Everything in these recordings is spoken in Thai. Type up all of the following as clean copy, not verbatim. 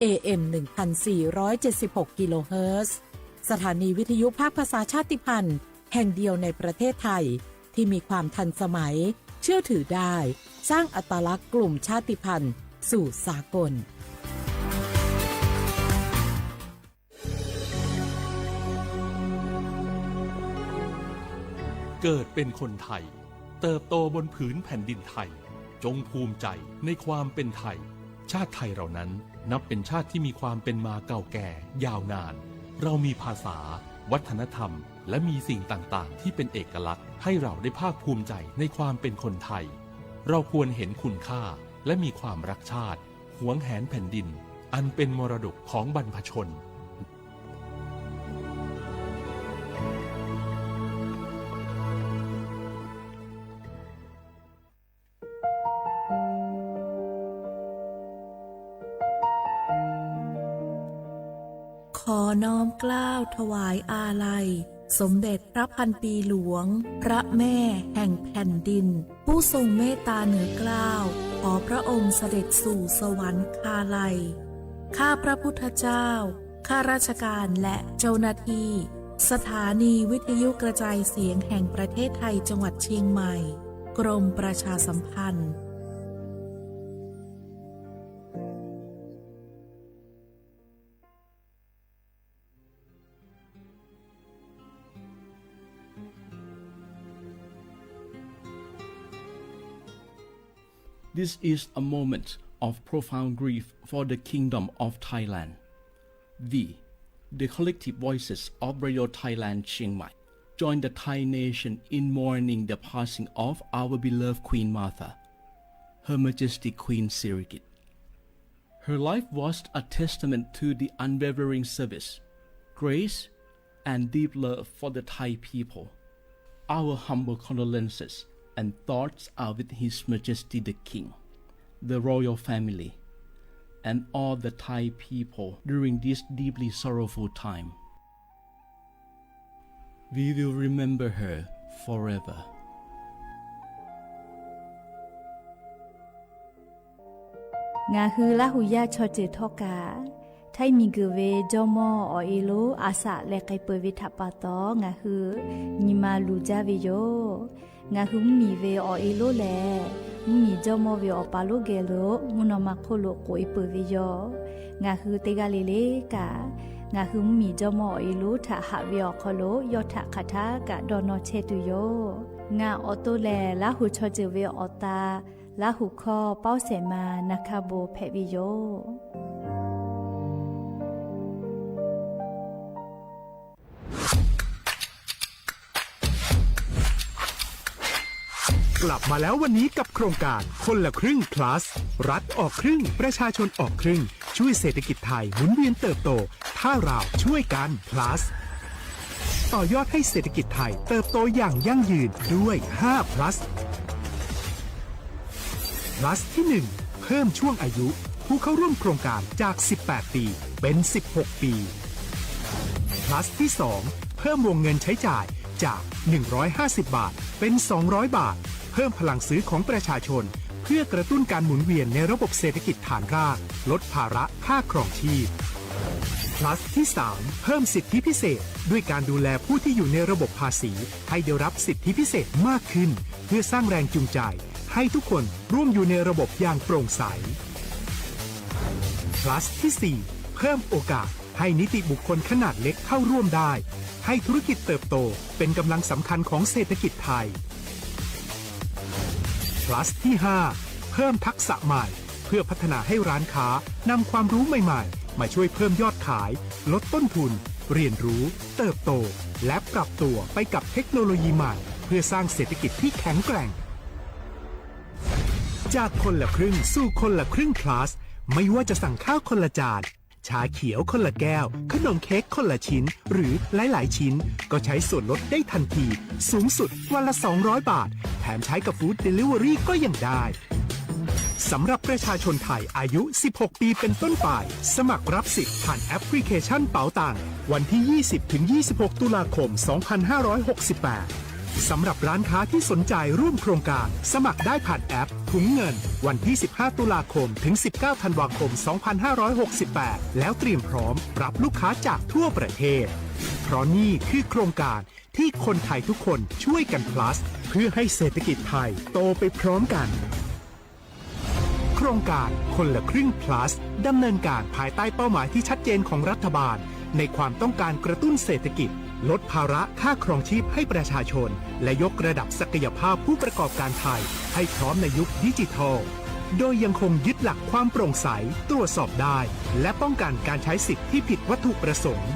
AM 1476 กิโลเฮิรตซ์สถานีวิทยุภาคภาษาชาติพันธุ์แห่งเดียวในประเทศไทยที่มีความทันสมัยเชื่อถือได้สร้างอัตลักษณ์กลุ่มชาติพันธุ์สู่สากลเกิดเป็นคนไทยเติบโตบนผืนแผ่นดินไทยจงภูมิใจในความเป็นไทยชาติไทยเรานั้นนับเป็นชาติที่มีความเป็นมาเก่าแก่ยาวนานเรามีภาษาวัฒนธรรมและมีสิ่งต่างๆที่เป็นเอกลักษณ์ให้เราได้ภาคภูมิใจในความเป็นคนไทยเราควรเห็นคุณค่าและมีความรักชาติหวงแหนแผ่นดินอันเป็นมรดกของบรรพชนขอน้อมเกล้าถวายอาลัยสมเด็จพระพันปีหลวงพระแม่แห่งแผ่นดินผู้ทรงเมตตาเหนือเกล้าขอพระองค์เสด็จสู่สวรรคาลัยข้าพระพุทธเจ้าข้าราชการและเจ้าหน้าที่สถานีวิทยุกระจายเสียงแห่งประเทศไทยจังหวัดเชียงใหม่กรมประชาสัมพันธ์This is a moment of profound grief for the Kingdom of Thailand. We, the collective voices of Radio Thailand Chiang Mai, join the Thai nation in mourning the passing of our beloved Queen Martha, Her Majesty Queen Sirikit. Her life was a testament to the unwavering service, grace, and deep love for the Thai people. Our humble condolences and thoughts are with His Majesty the King, the royal family, and all the Thai people during this deeply sorrowful time. We will remember her forever. Nga hu la hu ya cho che thoka thai mi gu ve jomo o ilo asa le kai pe vi thapa to nga hu ni ma lu ja vi yo nga hu mi ve o ilo le mi jomo ve o pa lo ge lo muno ma kho lo ko i pe vi yo nga hu te ga le le ka nga hu mi jomo o ilo tha ha vi o kho lo yo tha kha tha ka do no che tu yo nga o to le la hu cho che ve o ta la hu kho pao se ma nakabo phe vi yoกลับมาแล้ววันนี้กับโครงการคนละครึ่ง plus รัฐออกครึ่งประชาชนออกครึ่งช่วยเศรษฐกิจไทยหมุนเวียนเติบโตถ้าเราช่วยกัน plus ต่อยอดให้เศรษฐกิจไทยเติบโตอย่างยั่งยืนด้วย5 plus plus ที่ 1 เพิ่มช่วงอายุผู้เข้าร่วมโครงการจาก18ปีเป็น16ปีplus ที่ 2 เพิ่มวงเงินใช้จ่ายจาก150บาทเป็น200บาทเพิ่มพลังซื้อของประชาชนเพื่อกระตุ้นการหมุนเวียนในระบบเศรษฐกิจฐานรากลดภาระค่าครองชีพ plus ที่ 3 เพิ่มสิทธิพิเศษด้วยการดูแลผู้ที่อยู่ในระบบภาษีให้ได้รับสิทธิพิเศษมากขึ้นเพื่อสร้างแรงจูงใจให้ทุกคนร่วมอยู่ในระบบอย่างโปร่งใส plus ที่ 4 เพิ่มโอกาสให้นิติบุคคลขนาดเล็กเข้าร่วมได้ให้ธุรกิจเติบโตเป็นกำลังสำคัญของเศรษฐกิจไทย plus ที่ 5 เพิ่มทักษะใหม่เพื่อพัฒนาให้ร้านค้านำความรู้ใหม่ๆมาช่วยเพิ่มยอดขายลดต้นทุนเรียนรู้เติบโตและปรับตัวไปกับเทคโนโลยีใหม่เพื่อสร้างเศรษฐกิจที่แข็งแกร่งจากคนละครึ่งสู่คนละครึ่ง plus ไม่ว่าจะสั่งข้าวคนละจานชาเขียวคนละแก้วขนมเค้กคนละชิ้นหรือหลายๆชิ้นก็ใช้ส่วนลดได้ทันทีสูงสุดวันละ200บาทแถมใช้กับฟู้ดเดลิเวอรี่ก็ยังได้สำหรับประชาชนไทยอายุ16ปีเป็นต้นไปสมัครรับสิทธิ์ผ่านแอปพลิเคชันเป๋าตังวันที่ 20-26 ตุลาคม 2568สำหรับร้านค้าที่สนใจร่วมโครงการสมัครได้ผ่านแอป ถุงเงินวันที่ 15 ตุลาคมถึง 19 ธันวาคม 2568 แล้วเตรียมพร้อมรับลูกค้าจากทั่วประเทศ เพราะนี่คือโครงการที่คนไทยทุกคนช่วยกัน plus เพื่อให้เศรษฐกิจไทยโตไปพร้อมกัน โครงการคนละครึ่ง plus ดำเนินการภายใต้เป้าหมายที่ชัดเจนของรัฐบาลในความต้องการกระตุ้นเศรษฐกิจลดภาระค่าครองชีพให้ประชาชนและยกระดับศักยภาพผู้ประกอบการไทยให้พร้อมในยุคดิจิทัลโดยยังคงยึดหลักความโปร่งใสตรวจสอบได้และป้องกันการใช้สิทธิที่ผิดวัตถุประสงค์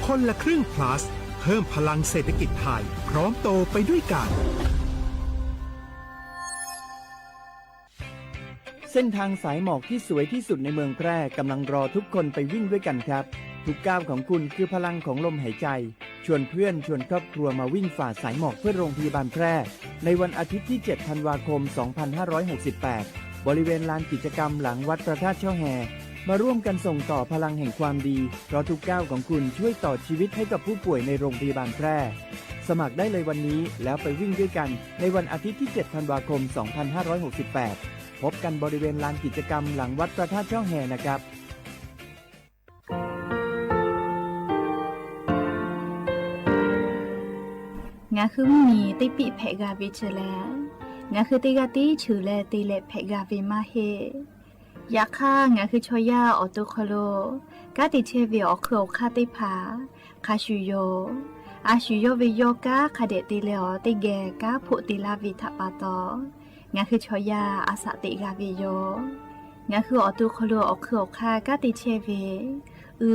คนละครึ่ง plus เพิ่มพลังเศรษฐกิจไทยพร้อมโตไปด้วยกันเส้นทางสายหมอกที่สวยที่สุดในเมืองแพร่กำลังรอทุกคนไปวิ่งด้วยกันครับทุกก้าวของคุณคือพลังของลมหายใจชวนเพื่อนชวนครอบครัวมาวิ่งฝ่าสายหมอกเพื่อโรงพยาบาลแพร่ในวันอาทิตย์ที่ 7 ธันวาคม 2568 บริเวณลานกิจกรรมหลังวัดพระธาตุช่อแฮมาร่วมกันส่งต่อพลังแห่งความดีเพราะทุกก้าวของคุณช่วยต่อชีวิตให้กับผู้ป่วยในโรงพยาบาลแพร่สมัครได้เลยวันนี้แล้วไปวิ่งด้วยกันในวันอาทิตย์ที่ 7 ธันวาคม 2568 พบกันบริเวณลานกิจกรรมหลังวัดพระธาตุช่อแฮนะครับงาคือมีติปิเพกาบิเชแลงาคือติกาติฉือแลติเลเพกาบิมาเฮยาค่างาคือชอยาออตุคโลกาติเชวิออคืออคาติผาคาชุโยอาชุโยวิโยกาคาเดติเลอติแกกาพุติลาวิทปาตองาคือชอยาอาสติกาวิโยงาคือออตุคโลออคืออคากาติเชวิ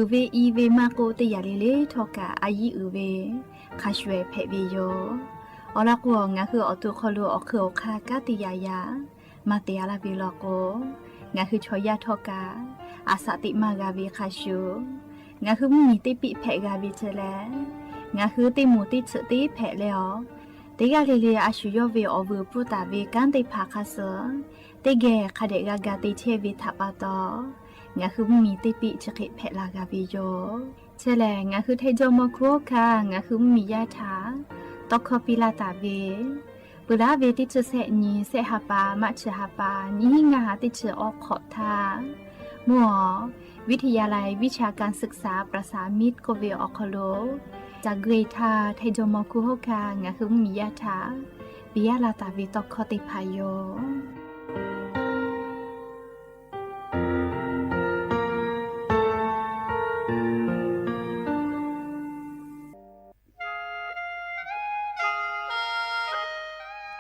เวอีเวมาโกติยาเลเลทอกาอายีเวคาชเวเพวิโยอลากวงาคืออตุคโลอคืออคากาติยายามาเตียลาบิลโกงาคือชอยาทอกาอาสติมากาวิคาชูงาคือมีติปิเพกาวิเจแลงาคือติมูติฉติเพเลอติกาเลเลอาชุโยเวอเวปุตาเวกันติภาคาเสติเกคาเดกากาติเชวิทัปาตองาคือมีติปิฉกิเพลากาวิโยเชแลงาคือไทจอมโคค่ะงาคือมียาถาตอกคอปิลาตาเวปุราเวติจะเสนีเสหปามัชหปานี่งาติจะออกขอทามัววิทยาลัยวิชาการศึกษาประสานมิตรกเวออคโลจากเกรทาไทจอมโคค่ะงาคือมียาถาปิยาลาตาเวตอกคอติพายโย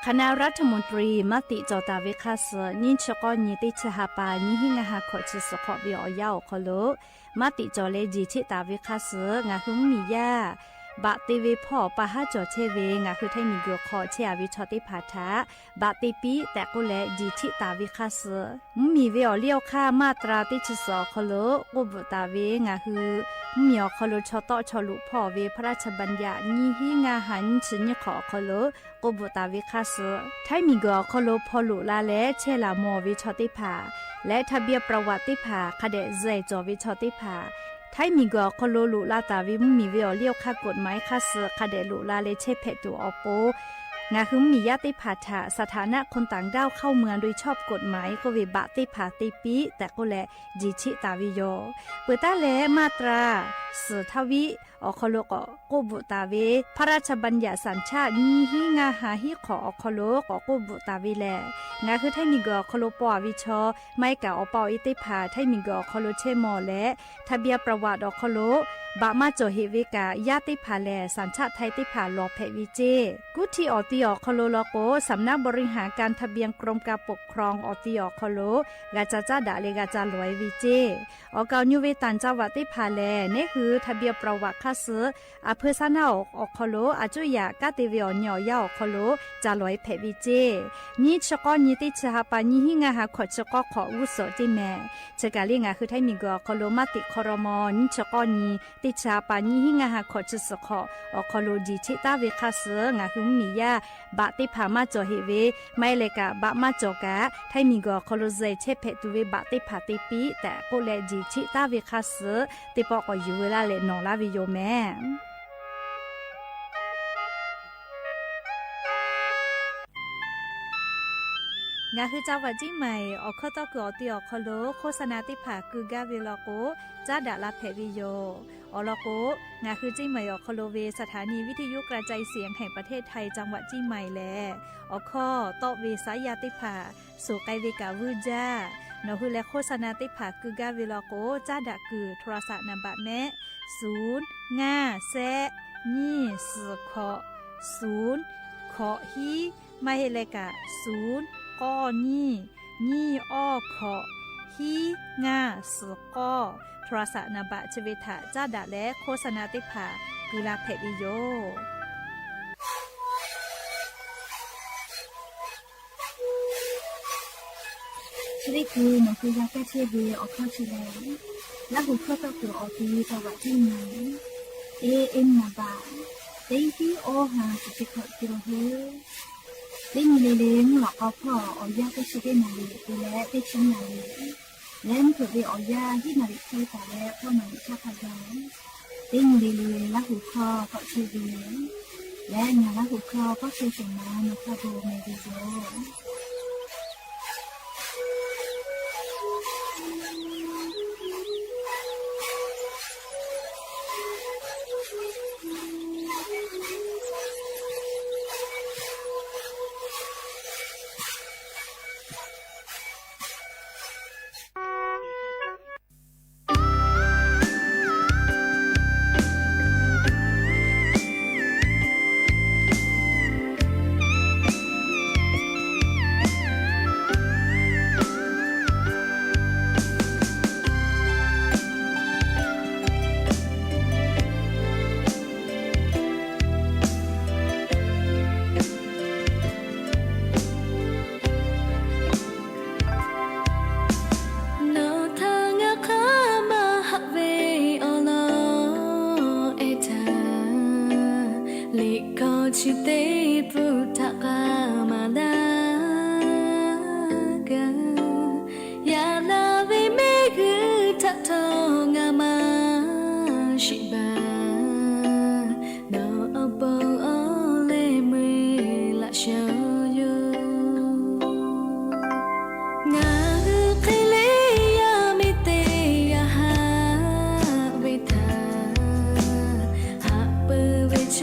คณะรัฐมนตรีมติจอตาวิคาสนิชกอนิติชหปานิหิงาหาขอชิสขอบิอยาวคโลมติจอเลจิชิตาวิคาสงาหุมมียาบะติวิพ่อปะหาจอเชเวงาคือไทยมีกขอเชอวิชอติภาทาบะติปีแต่กุเลจิชิตาวิคาสมีเวอเลี้ยวค่ามาตราติชสอคโลกุบตาเวงาคือมีอคโลชอตอชลุพ่อเวพระราชบัญญัตินิหิงาหันชนิขอคโลกุบตาวิคาสไทยมีกคโลพอลุลาและเชลามอวิชอติภาและทะเบียนประวัติภาคเดเซจอวิชอติภาไทยมีกคโลลุลาตาวิมีเวอเลี้ยวค่ากฎหมายคาสคเดลุลาเลเชเพตูออโปงาคือมีญาติภาษาสถานะคนต่างด้าวเข้าเมืองโดยชอบกฎหมายก็วิบะติภาติปีแต่ก็แลจิชิตาวิโยเปิดตาแลมาตราสืทวิอคโลกกบุตาเวพระราชบัญญัติสัญชาตินีหิงาหาหิขออคโลกกบุตาวิแลงาคือไทยมีกคโลปอวิชอไม่กะอปออิติภาไทยมีกคโลเชมอและทะเบียนประวัติอคโลบะมาโจเฮวิกาญาติภาแลสัญชาติไทยติภาลอเพวิเจกุทีออติอคโลโลโกสำนักบริหารการทะเบียนกรมการปกครองออติอคโลกาจาจาดาเลกาจาลอยวิเจออกาญูเวตันจาวติภาแลนี่คือทะเบียนประวัติคาสอเภอซานาอคโลอาจุยากาติเวอญอยาอคโลจาลอยเพวิเจนี่ชกอนิติชหปานิหิงาหาขอชกอขออุสจิแมเจกาลิงาคือไทยมีกอคโลมาติคอรมอนิชกอนีติชาปานิหิงาหาขอชสขออคโลจิชิตาเวคาสงาคือมียาบะติพามาจอเฮเวไม่เลกะบะมาจอกะไทยมีกอคโลเซเชเพตุเวบะติพาติปีแต่โกเลจิชิตาเวคาสติปอกอยู่เวลาเลนอลาวิโยแม่ งาคือเจ้าวัดจิ้งใหม่ออกข้อต่อคืออติออกคอโลโฆษณาติผาคือกาเวลโกจ้าดาลาเพวิโยอลโกงาคือจิ้งใหม่ออกคอโลเวสถานีวิทยุกระจายเสียงแห่งประเทศไทยจังหวัดจิ้งใหม่แลออกข้อต่อเวสายาติผาสู่ไกเวกาวูจ้านอคือและโฆษณาติผาคือกาเวลโกจ้าดาคือโทรศัพท์นำบัตรแม่0 5 แซนี่4ขอ0ขอฮีไม่เฮเลกะ0ก้อนี่อ้อขอฮีง่า4ก้อโทรศัพท์นำบัตรชเวทะจ้าดาและโฆษณาติผาคือลาเพวิโยชีวิตคือหนูคือยาแก้เชื้อวีออกข้อชีแล้วและหูข้อต่อตัวออกทีจังหวัดที่ไหนเอ็มนาบาเต็งที่โอหาสุจิขอจิโรเฮเต็งเลงหลอกเอาพ่อออยาแก้เชื้อนาลีและเต็งชิ้นนาลีและเผื่อไปออยาที่นาลีที่แต่และพ่อหนูชาพยาเต็งเลและหูข้อก็เชื้อวีและงานและหูข้อก็เชื้อสมาหนูข้าโบเมดิโซชิเตปุตะกามาดากายาลาเวเมกุทัตโตงามาชิบาโนอบโอเลมละชโยงาคเลยามิเตยาหาเวทาหาเปเวช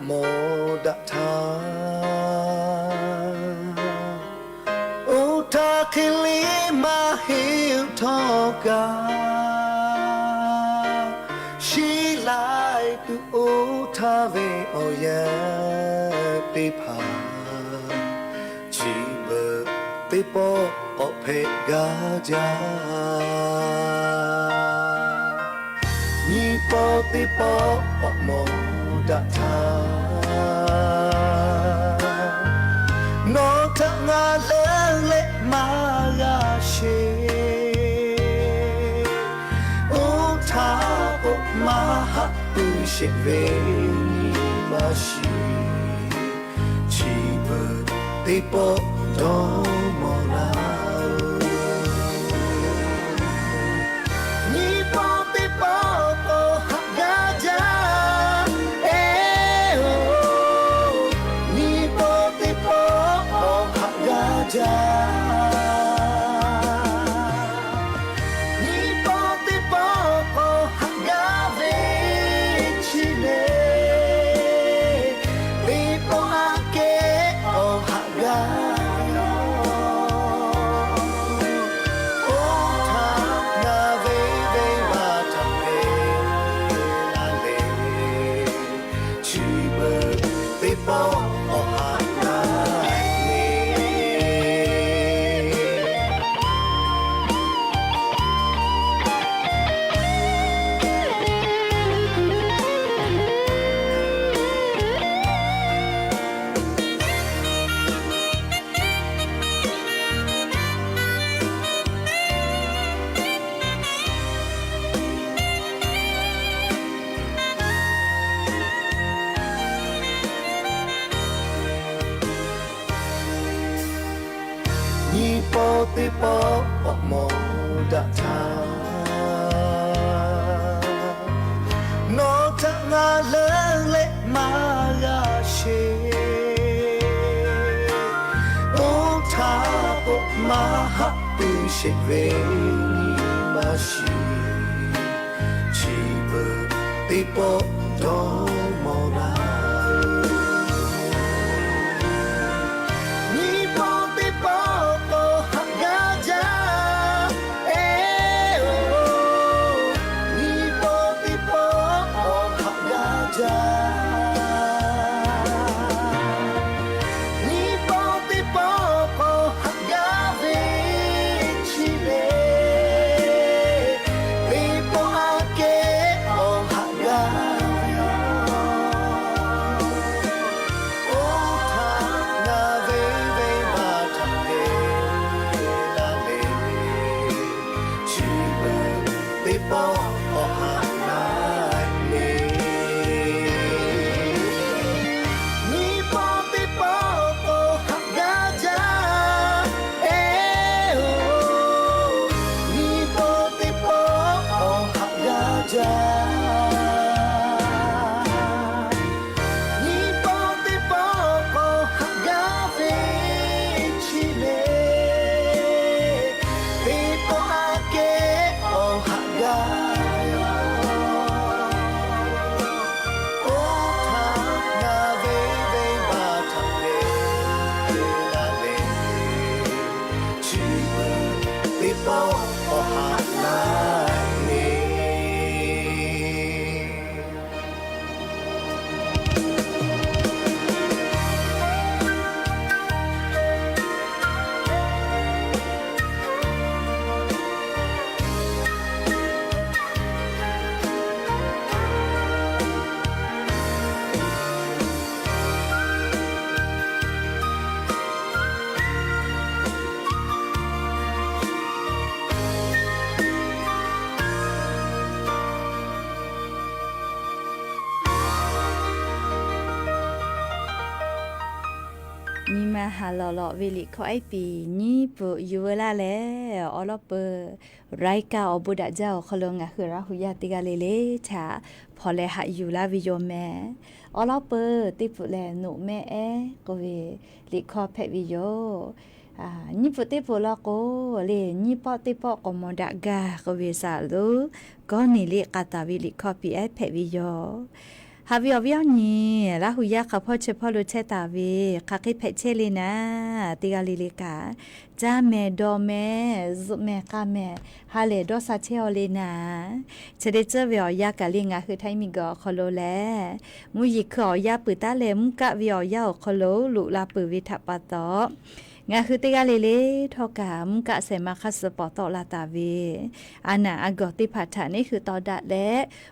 โมดะทาโอทาคิลิมาฮิวทอกาชีไลตุโอทาเวโอยะปิพาชีเบปิโปโอเพกาจานิโปติโปโอโมดะทาโนทะงาเลเลมายาเชโอทาโอมาฮะตุเชเวมาชีชีเบติโปโตโมนาติโปโอโมดะทาโนทะงาเลเลมายาเชโอทาโอมาฮะตุเชเวมาชีชีเบติโปโตโมนาหาหล่อๆเวลิขอไอปีนี่ปุอยู่เวลาแล้วออลเปอร์ไรกาอบุดาเจ้าขลงอ่ะคือราหุยาติกาเลชาพอแลหาอยู่ลาวิโยแม่ออลเปอร์ติปุแลหนูแม่ก็เวลิขอเพวิโยนี่ปุติปุลโกเลนี่ปอติปอกมดากาก็เวซาลูก็นี่ลิกาตาวิลิขอปีเพวิโย ฮาวิอวิอนี่ละหุยาเขาพ่อเชพ่อรู้เชตาวีคักให้เพชเชลีนะติกาลิลิกาจ้าแม่ดอแม่ซุแม่กาแม่ฮาเลดอซาเชอเลนะเชเดเจวิอยากะลิงาคือไทมิกอคอโลแลมุยิขอยาปืตาเลมุกะวิอยาคอโลลุลาปืวิทัปปะตองาคือติกาเลทอกามกะเสมาคัสปอตอลาตาเวอานาอากอติพัฒนี่คือตอดะและ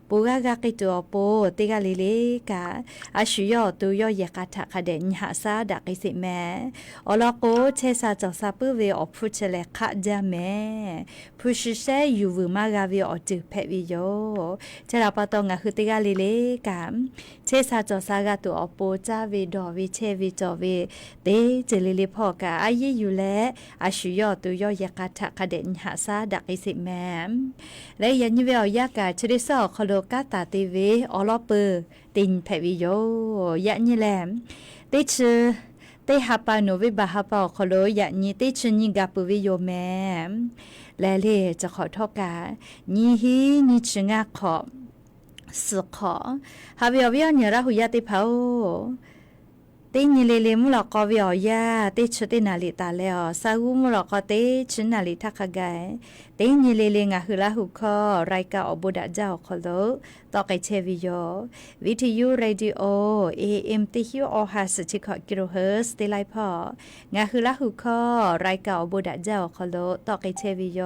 ปูกากะกิตัวโปติกาเลกาอาชุยอตุยอยกะทะคะเดญหาซาดักอิสิแมอลอโกเชซาจอซาปุเวอพุชเลคะจาแมพุชเซยูวมากาเวอจึเพวิโยเจราปะตองาคือติกาเลกาเชซาจอซากะตัวโปจาเวดอวิเชวิจอเวเตเจเลพอกาอายีอยู่และอาชุยอตุยอยกะทะคะเดญหาซาดักอิสิแมและยันยเวอยากาชริซอคโลกาตาติเวอลอเปตินเพวิโยยันยแลมติชเตหาปาโนวิบาหาปาคโลยันยิติชนิกาปุวิโยแมและเลจะขอทอกาญิฮีนิชงาขอสุขอฮาวิอวิอเนระหุยาติเผาเตนิเลมุลกอวิอยาเตชเตนาลิตาเลอซาอุมุลกอเตชนาลิทักกายเตนิเลงาหุลาหุคอไรกาอบุดาเจ้าคอโลตอไกเชวิโยวิทยุเรดิโอ AM ติฮิวออฮัสชิคกิโลเฮิร์ตเตไลพองาหุลาหุคอไรกาอบุดาเจ้าคอโลตอไกเชวิโย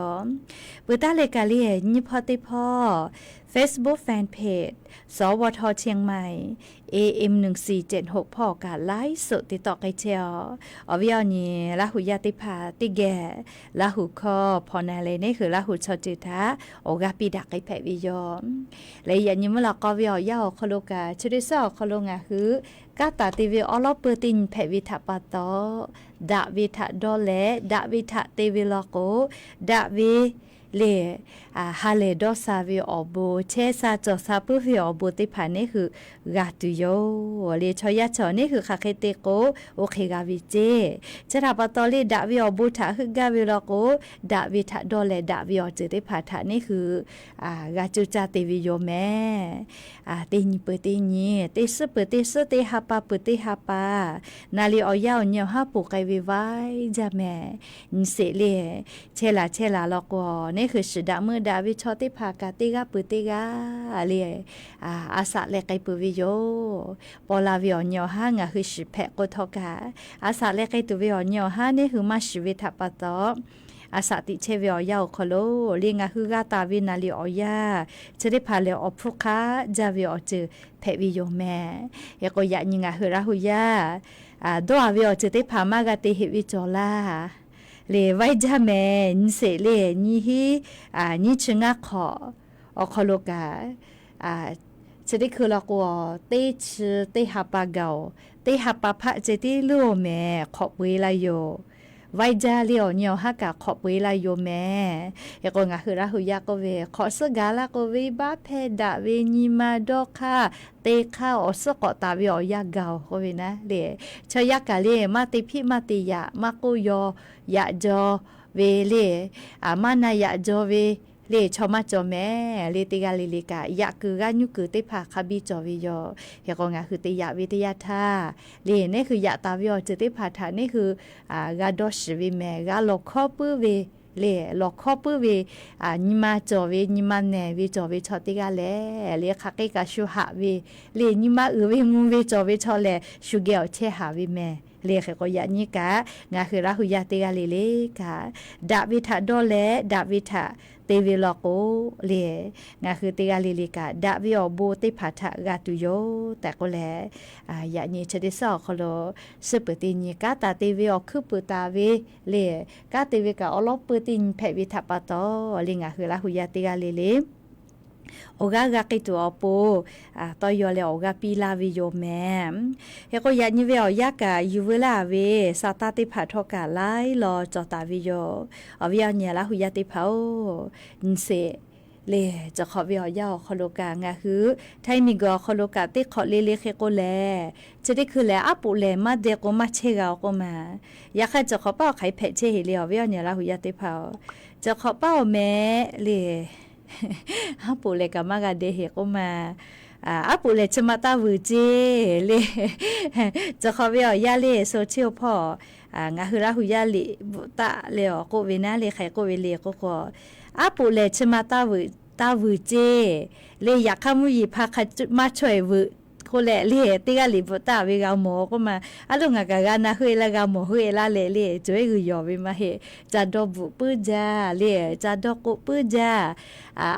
ปุตาเลกาเลียนิพอติพอ Facebook Fanpage สวทเชียงใหม่ AM 1476พ่อกาไลฟ์สดติดต่อไกเชียวอวิอนีละหุยาติภาติแกละหุคอพอนาเลนี่คือละหุชอจิตาโอกาปีดักไกแพวิยอมและยันยิมละกอวิอยาคโลกาชริซอคโลงาคือกาตาติวิออลอเปตินแพวิทาปาตอดาวิทาดอเลดาวิทาเตวิลโกดาวิเลฮาเลดอซาวิออโบเชซาจอซาปุวิออโบติผานี่คือกาตุโยเลชอยาชอนี่คือคาเคเตโกโอเคกาวิเจจะราปตอลีดาวิออโบทาคือกาวิลโกดาวิทาดอเลดาวิออเจติผาทานี่คือกาจุจาติวิโยแม่เตนิเปตินีเตสเปเตสเตฮาปาเปเตฮาปานาลีออยาเนียวฮาปุไกวิไวจาแม่นิเสเลเชลาลอกอนี่คือสุดามือดาวิชอติภากาติกาปุติกาเลียอาสะเลไกปุวิโยปอลาวิอเนียวฮางาคือสิเพโกทอกาอาสะเลไกตุวิอเนียวฮานี่คือมาชีวิตปะตออาสาติเชวิอยาคโลลิงาคือกาตาวินาลิออยาจะได้พาเลออพุคาจาวิอจือเพวิโยแม่ยก็ยะนิงาคือราหุยาดอวิอจือได้พามากาติหิวิจอลาเลไว้จาแม่นิเสเลนิฮินิชงาขออคโลกาจะได้คือละกัวเตชเตหาปาเกาเตหาปาพะเจติโลแม่ขอบเวลาโยไว้จาเลียวเนียวฮักกะขอบเวลาโยแม่ยก็งาคือราหุยาก็เวขอสกาลาก็เวบาเพดาเวนิมาดอค่ะเตข้าวอสกอตาวิอยาเกาก็เวนะเลชยากะเลมาติพิมาติยะมากุโยยะจอเวเลมานายะจอเวเลชอมาจอแม่เลติกาลิลิกะยะคือกายุคือติภาคาบิจอวิโยยก็งาคือติยะวิทยาธาเลนี่คือยะตาวิโยจิติภาธานี่คือกาดอชวิแม่กาลอคอปุเวเลลอคอปุเวนิมาจอเวนิมาเนวิจอเวชอติกาเลคาเกกาชูหะเวเลนิมาเวมุเวจอเวชอเลชูเกอเชหาวิแม่เลขก็ยะนี่กะงาคือราหุยาติกาเลกะดาวิทาดอเลดาวิทาเตวิลโกเลงาคือติกาลิลิกาดาวิอโบติภาทะกาตุโยแต่ก็แลยะนี่ชะดิซอคโลซึปตินีกาตาเตวิอคือปุตาเวเลกาเตวิกาอลอปตินเพวิทาปะตอลิงาคือราหุยาติกาเลโอกากากิตัวโปตอยอเลโอกาปีลาวิโยแมเฮก็ยะนิเวอยากายูเวลาเวสาตาติภาทอกาไลลอจอตาวิโยอวิญญาลาหุยาติภานิเสเลจะขอวิอยาคโลกางาคือไทมิกอคโลกาติขอเลเคโกแลจะได้คือแลอปุเลมาเดโกมาเชกาโกมาอยากให้จะขอเป้าไขเพเชเฮเลอวิญญาลาหุยาติภาจะขอเป้าแม่เลฮาปูเลกามากาเดเฮก็มา อาปุเลชมาตาวูเจเลจะขอเวียยาเลโซเชียลพ่องาฮือราหุยาลิบุตะเลอโกเวนะเลไขโกเวเลก็อาปุเลชมาตาวูเจเลอยากขมุยพามาช่วยวูကိုလေလေတေကလီပတာဝေကမောကမအလုံငါကကနာခွေလကမောခွေလာလေလေကျွေးကူရောဝေမဟေဇာတော့ဘူးပူကြလေဇာတော့ကိုပူကြ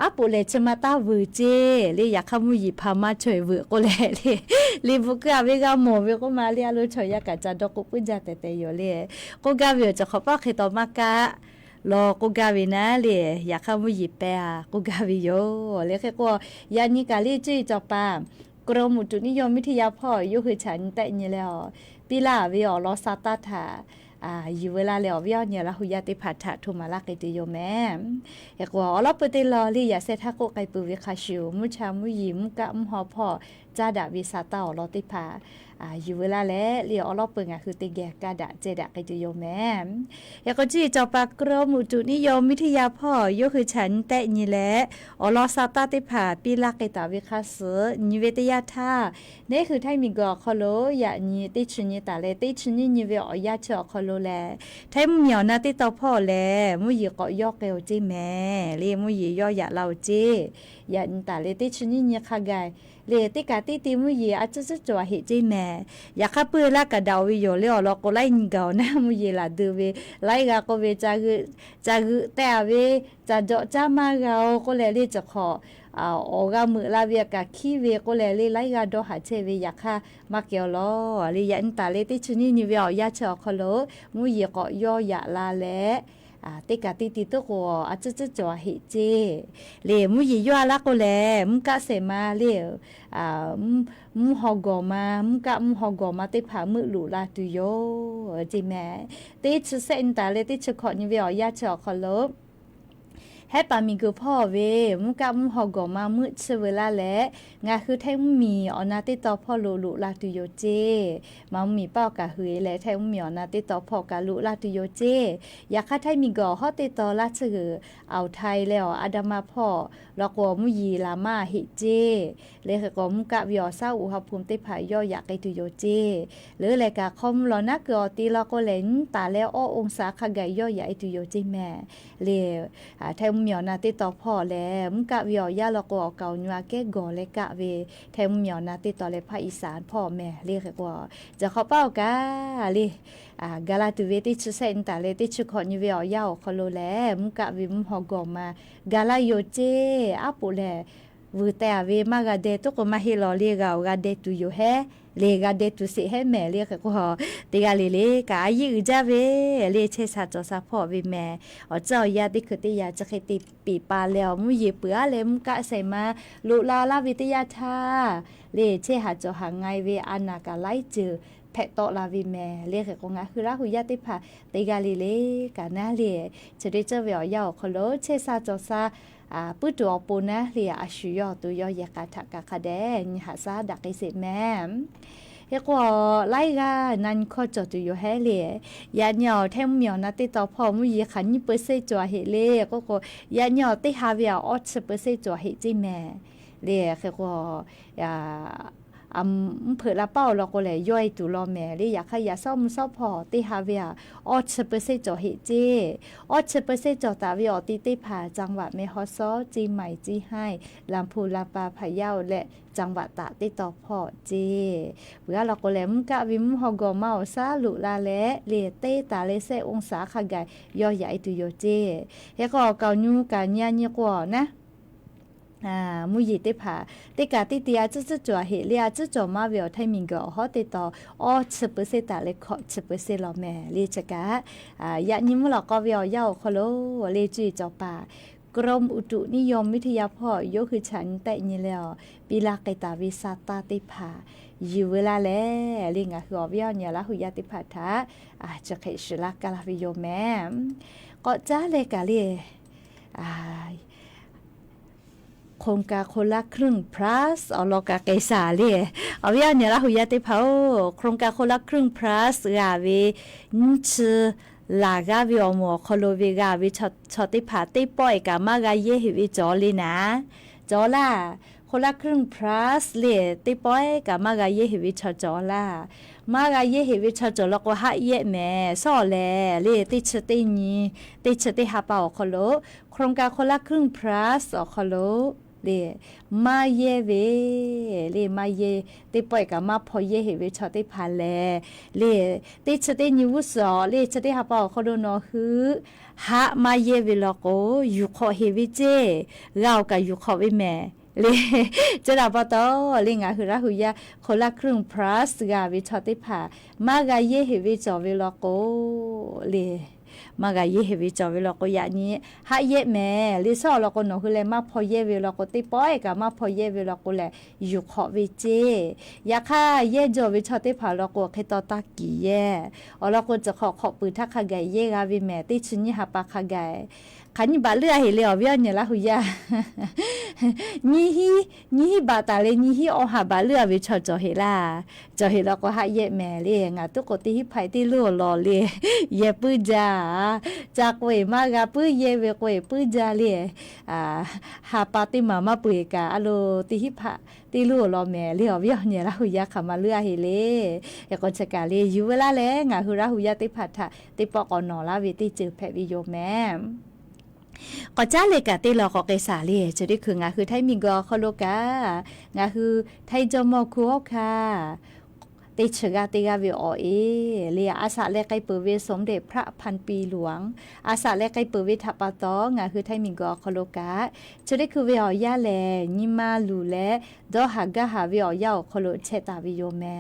အပူလေချမတာဝူချေလေရခမှုရီဖာမချွေဝကိုလေလေဘုကဝေကမောဝေကမလီအလိုချောရကဇာတော့ကိုပူကြတဲ့တဲ့ရောလေကိုကဝေချခပခေတော်မကလောကိုကဝေနာလေရခမှုရီပဲကိုကဝေယောလေခေကိုယာနီကလေးကြည့်ကြပါกรมอุตุนิยมวิทยาพ่อยุคือฉันแต่เนี่ยแล้วปีลาวิอลอซาตาถาอยู่เวลาแล้ววิอเนี่ยละหุยาติผัดถะทุมาลาไกติโยแม่อยากว่าอลอปติลอลิยาเซทาโกไกปุวิคาชิวมุชามุยิมกะมหอพ่อจาดาวิซาตาอลอติภาอยู่เวลาแล้วเรียอลอเปิงคือติแกกาดะเจดะไกติโยแม่อยากก็จี้จอปากกรมอุตุนิยมวิทยาพ่อยุคือฉันแต่นี่แหละอลอซาตาติภาปีลาไกตาวิคาเสนิเวตยาธานี่คือไทยมีกอคอโลอย่านี่ติชนี่ตาเลติชนี่นิเวอยาเชอคอโลแลไทยเหมียวนาติตอพ่อแลมุยก็ยอกเกลจิแม่เรียมุยย่ออย่าเราจิอย่าตาเลติชนี่เนี่ยค่ะไงเลติกาติติมุยอาจจะจัวเหจิแม่อยากขับปืนละกะดาวิโยเลอลอก็ไล่เกานะมุยละดูเวไล่กะก็เวจากึแต่เวจะเจาะจ้ามาเกาก็เลยจะขอออกามือลาเวียกะขี้เวก็เลยไล่กะดอหาเชเวอยากค่ะมาเกี่ยวล้อเลยยันตาเลติชนี่นิเวอยาเชอคอโลมุยก็ย่ออย่าลาแลติกาติติตัวก็อาจจะจัวเหเจเลมุยย่อละก็แลมุกะเสมาเลมุฮอกอมามุกะมุฮอกอมาติผามือหลูลาตุโยจิแม่ติชเซนตาเลติชขอนิเวอยาเชอคอโลให้ปามีกูพ่อเวมุกะมุฮอกอมามือเชเวลาแลงาคือแท้มีอนาติตอพ่อลุลุลาตุโยเจมามีเป้ากะเฮยแลแท้มีอนาติตอพ่อกะลุลาตุโยเจอยากค่ะไทยมีกอฮอติตอลาชื่อเอาไทยแล้วอาดามาพ่อแล้วก็มุยีลามาหิเจเลยก็มุกะวิอซาอุหภูมิติภายย่ออยากไกตุโยเจหรือแลกะคอมลอนักกอติแล้วก็เล่นตาแล้วอ้อองศาขะไกย่ออยากไกตุโยเจแม่เลแท้เหมียวนาติตอพ่อแลมุกะวิอยาแล้วก็เกาญัวแก้กอเลกะเวแท้เหมียวนาติตอเลภาคอีสานพ่อแม่เรียกว่าจะเข้าเป้ากะลิกาลาตุเวติชุเซนตาเลติชุขอนิเวอยาคอโลแลมุกะวิมฮอกอมากาลาโยเจอาปุแลวูแต่เวมากะเดตุก็มาฮิลอเลกากะเดตุโยเฮเลกาเดตุสิเฮแม่เรียกก็ติกาเลกายิจาเวเลเชซาจอซาพ่อเวแม่เจ้ายาติคือติยาจะเคติปีปาแล้วมุยเปือเลมุกะใส่มาลุลาลาวิทยาธาเลเชหาจอหางไงเวอานากาไลจือแพะโตลาวิแม่เรียกก็งาคือรักหุยาติภาติกาเลกานาเลจะได้เจอเวียวยาวคโลเชซาจอซาปุตตัวปูนะเรียอาชุยอตัวยอยากาทักกะคะแดนหาซาดักไอเสแม่เฮกว่าไล่กานันข้อจอตุโยเฮเลยาเหนียวแทมเหมียวนาติต่อพอมุยขันยี่เปอร์เซ็นต์จัวเฮเลก็ยาเหนียวติฮาเวียออด10%จัวเฮจิแม่เลยเฮกว่าเผื่อละเป้าเราก็เลยย่อยตุลอแม่เลยอยากให้ยาซ่อมซ่อพอติฮาเวียออด10%จ่อเฮเจออด10%จ่อตาวิออติติผาจังหวัดเมฮอซอจีใหม่จีให้ลำพูนลำปาพะเยาและจังหวัดตากติต่อพอเจเผื่อเราก็เลยมุกะวิมฮอกอมาซาลุลาและเลเตตาเลเซองศาขะไกย่อใหญ่ตุโยเจเฮก็เกาญูกันญาญกว่านะมุยติผาติกาติติอาจะจัวเหลียจะจัวมาเวลไทมิงก็ฮอติต่อ10%ตาเลขอ10%ลอแม่เลจกะยะนิมลอก็เวลยาวคโลเลจุจอปากรมอุตุนิยมวิทยาพ่อยกคือฉันแต่นี่แล้วปีลาไกตาวิซาตาติผาอยู่เวลาแล้วลิงอ่ะคือเวียเนี่ยละหุยาติผาทะจะเคชลักกะลาวิโยแม่ก็จ้าเลยกะเลโครงการคนละครึ่ง plus เอาลอกาเกษาเลยเอาเวียเนี่ยละหุยาติเผาโครงการคนละครึ่ง plus วิชื่อลากาวิอมอคโลวิกาวิชอติผาติป่อยกามากาเยหิวิจอลีนะจอล่าโ คนละครึ่ง plus เลยติป้อยกับมากายเยหิวิชจอล่ามากายเยหิวิชจอแล้วก็หาเยแม่สอแลเลยติชตินี้ติชติหาเป่าคโลโครงการคนละครึ่ง plus อคโลလေမာယေဝေလေမာယေတိပွိုက်ကမဖော်ယေဟေဝေချတိဖာလေလေတိချတိညူစောလေချတိဟာပေါခဒနောဟုဟာမာယေဝေလကိုယူခောဟေဝေเจเรากะอยู่ขอวิแม่လေจะดาปะตอလေงาหุระหุยาคนละครึ่ง plus กะวิชติภามากะเยเหวิจอวิลโกလေมากะเยเหวิจอวิลโกยะนี้หะเยแม่ลิซอลโกโนคือแลมาพอเยวิลโกติปอยกะมาพอเยวิลโกแลอยู่ขอวิเจยะค่ะเยจอวิชติภาลโกเคตอตะกีเยอลโกจะขอปืนทักขะไกเยกะวิแม่ติชุญิหะปะขะไกขันบาเลือเฮเลอเวียเนี่ยละหุยานี่บาตาเลนี่อหาบาเลือวิชอจอเฮลาจอเฮลก็หาเยแม่เลงาตุกติไผติลัวลอเลเยปื้จาจากเวมากาปื้เยเวกเวปื้จาเลหาปาติมาปุยกาอโลติหิพะติลัวลอแม่เลอเวียเนี่ยละหุยาขามาเลือเฮเลยก็จะกาเลอยู่เวลาแลงาหุระหุยาติพัทธะติปอกอนอลาวิติจือแพวิโยแม่ก็จ้าเลยกะติลอก็เกษาเลยจะได้คืองาคือไทยมีกอคโลกางาคือไทยจมอคัวค่ะติชกาติกาวิโอเอเลียอาสาแลไกเปเวสมเด็จพระพันปีหลวงอาสาแลไกเปเวทัปปะตองาคือไทยมีกอคโลกาจะได้คือวิโอยาแลนิมาลูแลดอหากะหาวิโอยาคโลเชตาวิโยแม่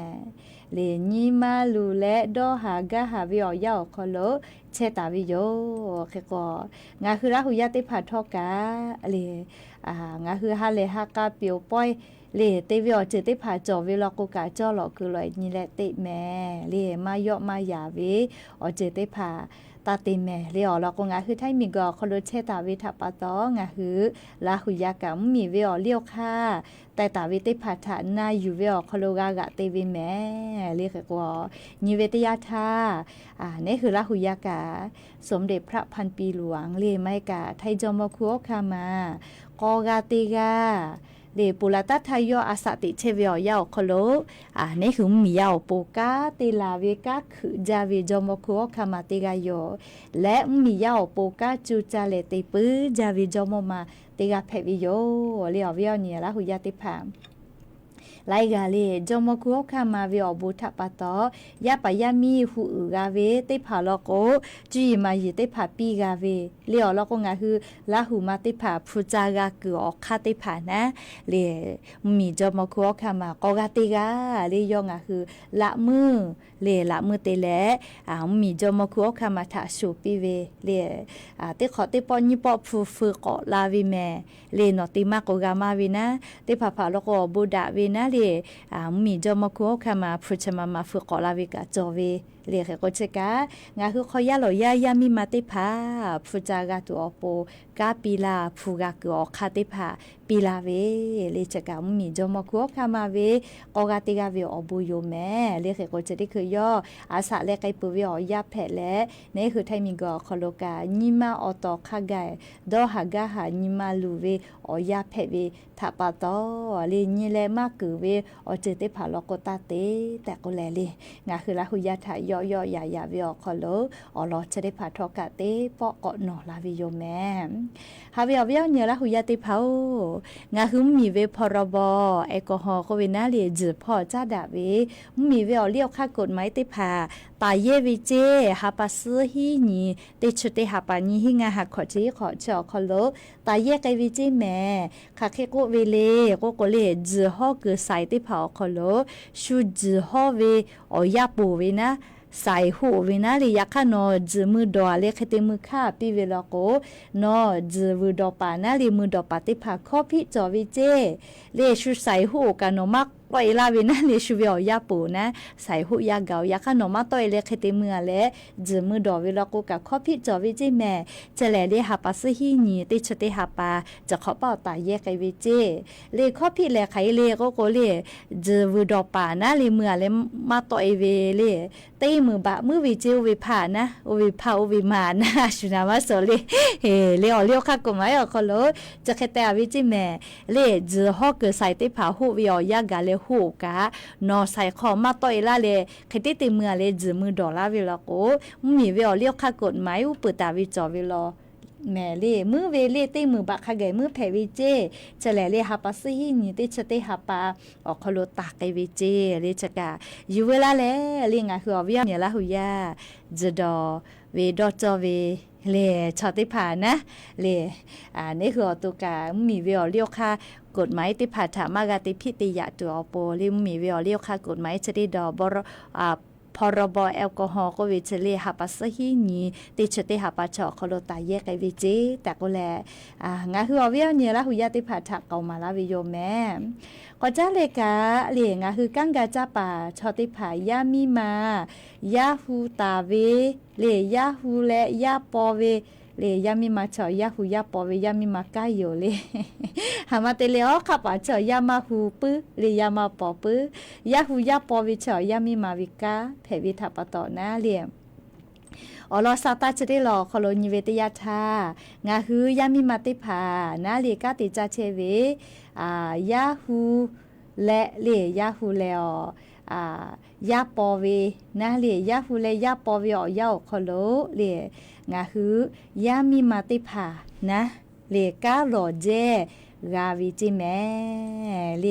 เลนิมาลูแลดอหากะหาวิโอยาคโลเชตาวิโยเคก็งาคือละหุยาติผาทอกาเลงาคือฮาเลฮากาเปียวป้อยเลเตวิอเจติผาจอเวลอกกาจอหลอคือลอยนี่แหละติแม่เลมายอมายาเวอเจติผาตาติแม่เลอลอกงาคือไทยมีกอคโลเชตาวิทัปปะตองาคือละหุยากะมีเวอเลี้ยวค่าแต่ตาวิติผาฐานาอยู่เวอคโลกากะเตวิแม่เลขกว่านิเวตยาธานี่คือละหุยากะสมเด็จพระพันปีหลวงเลไมกะไทยจอมคัวคามากอกาติกาเลปุระตะไทยออาสติเชวิอยาคโลนี่คือมียาโปกาติลาเวกาคือจาเวจอมคัวคามาติกายอและมียาโปกาจูจาเลติปื้อจาเวจอมมาติกาเพวิโยเลอเวียเนี่ยละหุยาติพามไลกาเลจอมคัวคามาเวอบุทปะตอยาปะยามีหูกาเวติผาลโกจีมายิติผาปีกาเวเลอลโกงาคือละหูมาติผาพุจากากืออคาติผานะเลมีจอมคัวคามากอกาติกาเลยองาคือละมือเลละมือเตแลมีจอมคัวคามาทาสูปีเวเลติขอติปอญิปอฟูฟูกอลาวิแมเลนอติมากกามาวินะติผาผาลโกบุดาวินะเลมีจอมคัวคามาพุชมามาฟูกอลาวิกาจอเวเลขก็เชกางาคือขอยาลอยายามีมาติผาพุจากาตุอโปกาปีลาฟูกากืออคาติผาปีลาเวเลเชกามีจอมคัวคามาเวกอกาติกาเวอบุโยแม่เลขก็จะได้คือย่ออาสาและไกปุเวอยาแผและนี่คือไทยมีกอคโลกาญิมาอตอคาไกดอหากาหาญิมาลูเวอยาแผเวทัปปะตอเลญิเลมากือเวอเจติผาลโกตาเตแต่ก็แลเลงาคือละหุยาทายอยอยายาเวอคโลอลอจะได้ผาทอกาเตปอกอหนอลาวิโยแม่ฮาเวอเวอเนี่ยละหุยาติเผางาคือมีเวพรบแอลกอฮอล์ก็เวน่าเลียจืพอจ้าดาเวมีเวอเลี้ยวค่ากฎหมายติผาตาเยวิเจฮาปาซื้อฮีนีติชุติฮาปานีฮิงาหักขอจีขอเจาะคโลตาเยไกวิเจแม่คาเคโกเวเลโกโกเลจืฮอกือใส่ติผาคโลชูจืฮอเวอยาปูเวนะใส่หูวินาลียักษ์นอจืมือดอเล็กเตมือข้าปีเวลโกนอจืมือดอปานาลีมือดอปาติผาข้อพิจอวิเจเลชูใส่หูกันนอมัก ก็อีลาวินะเลชูเวอยาปูนะใส่หุยาเกายาขนมมาต่อยเลคติเมือเลจืมือดอวิลกูกับข้อพิจอวิจิแม่จะแลเลหาปัสฮีนีติชติหาปาจะขอเป่าตายแยกไกวิจิเลข้อพิเลไขเลก็เลจืวิดอปานะเลเมือเลมาต่อยเวเลตีมือบะมือวิจิวิผ่านะวิภาวิมานะชุนามาโซเลเฮเลอเลียวค่ะก็ไม่ออกโลจะแค่แต่วิจิแม่เลจืฮอกเกใส่ติผาหูวิอยากาเลหูกะนอใส่คอมาต่อยละเลคติติเมือเลจืมือดอลาวิลโกมีวิอเลียวค่ะกฎหมายอุปตาวิจอวิลอแม่เลมือเวเลตีมือบักขะเกมือแผวิเจจะแลเลหาปัสฮีนี่ติชติหาปาออกคโลตากไกวิเจเลจะกะอยู่เวลาแลเลงาคืออวิยเนี่ยละหุยาจะดอเวดอจอเวเลชอติผานะเลนี่คือตัวกามีวิอเลียวค่ะกฎหมายติผาถามากาติพิติยะตัวโปลิมมีวิอเลียวค่ะกฎหมายจะได้ดอบพรบแอลกอฮอล์ก็วิจเลหาปัสฮีนีติชติหาปาชอคโลตายแยกไกวิจิแต่ก็แลงาคืออวิยเนี่ยละหุยาติผาถะเกามาลาวิโยแม่ก็จ้าเลกาเลงาคือกังกาจ้าป่าชอติผายามีมายาฮูตาเวเลยาฮูและยาปอเวเลยยามีมาชอยาฮูยาปอเวยามีมากายโยเลหามาเตเลอขับชอยามาฮูปื้อเลยามาปอปื้อยาฮูยาปอวิชอยามีมาวิกาเพวิทัปตอนะเลียอลอซาตาจะได้รอคโลนิเวตยาธางาฮือยามีมาติผานาเลกาติจาเชเวยาฮูและเลยาฮูแล้วยาปอเวนะเลยาฮูและยาปอเวออยาคโลเลงาฮือยามีมาติผานะเลกาโลเจกาวิจิแม่เล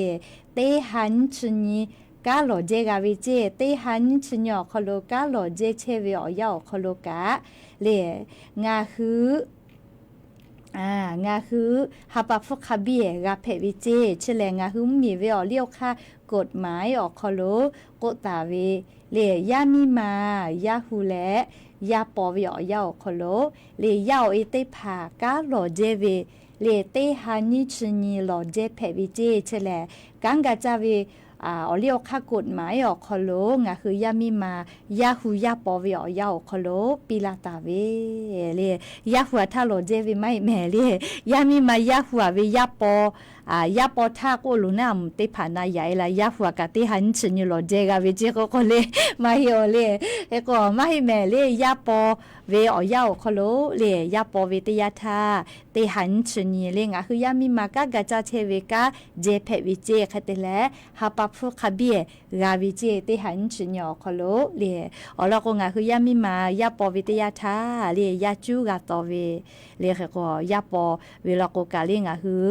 เตหันชุนีกาโลเจกาวิเจเตหันชุญอคโลกาโลเจเชเวอยาคโลกาเลงาฮืองาคือฮาปาฟุคาเบียกาเพวิเจเชลงาคือมีเวอเลียวค่ะกฎหมายออกคโลโกตาเวเลยามีมายาฮูและยาปอเวอยาคโลเลยาเอเตผากาโลเจเวเลเตฮานิชนีโลเจเพวิเจเชลกังกาจาเวอเลียวค่ะกฎหมายออกคโลงาคือยามีมายาฮูยาปอเวอยาคโลปิลาตาเวเลยาฮัวทาโลเจเวไม่แม่เลยยามีมายาฮัวเวยาปอยาปอทาโกลุนามติผานาใหญ่ละยาฮัวกะติหันชนิโลเจกาเวเจก็เลยมาเฮโอเลยก็มาให้แม่เลยยาปอเวอยาคโลเลยยาปอเวติยาทาติหันชนิเลงาคือยามีมากะกะจาเชเวกาเจเพวิเจคเตเลฮาปาฟุคาเบียกาวิเจติหันชนิคโลเลยอลก็งาคือยามีมายาปอเวติยาทาเลยยาจูกาตอเวเลยก็ยาปอเวลาโกกาเลงาคือ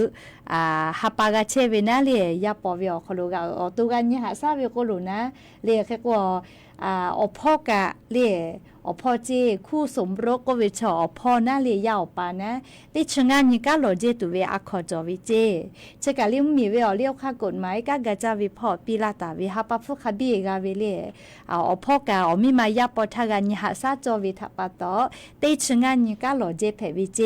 ฮาปากาเชเวนะเลยยาปอเวอคโลกาตุกันยหาซาเวโกโลนะเลยก็อพ่อกะเลยอพ่อเจคู่สมรสก็เวชอพ่อหน้าเลยยาวปานะติชงานยิกาโลเจตุเวอคอจอวิเจเชกาลิมมีเวอเลียวค่ากฎหมายกากะจาวิพอปิลาตาวิฮาปาฟุคาบีกาเวเลอพ่อกะมีมายาปอทากันยหาซาจอวิทัปตอติชงานยิกาโลเจเพวิเจ